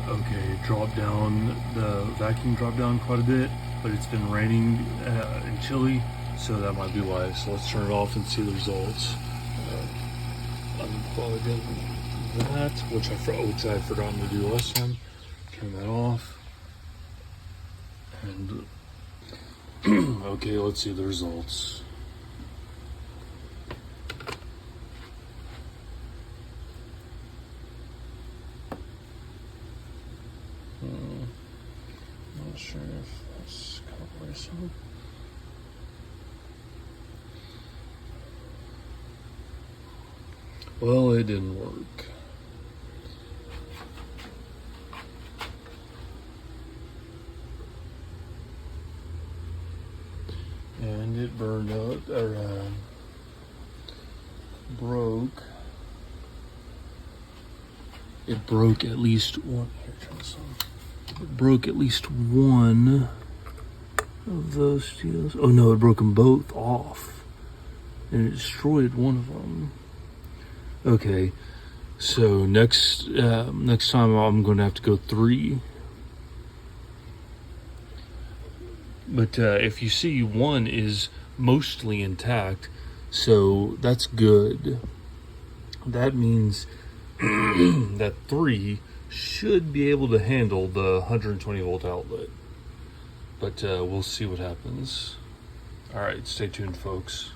Okay, it dropped down, the vacuum dropped down quite a bit, but it's been raining and chilly, so that might be why. So let's turn it off and see the results. Unplug that, which I had forgotten to do last time. Turn that off. And okay, let's see the results. Not sure if that's copper or something. Well, it didn't work. And it burned out, or broke. It broke at least one. Here, try this on. It broke at least one of those steels. Oh no, it broke them both off, and it destroyed one of them. Okay, so next time I'm going to have to go 3. But if you see, 1 is mostly intact, so that's good. That means that 3 should be able to handle the 120 volt outlet. But we'll see what happens. All right, stay tuned, folks.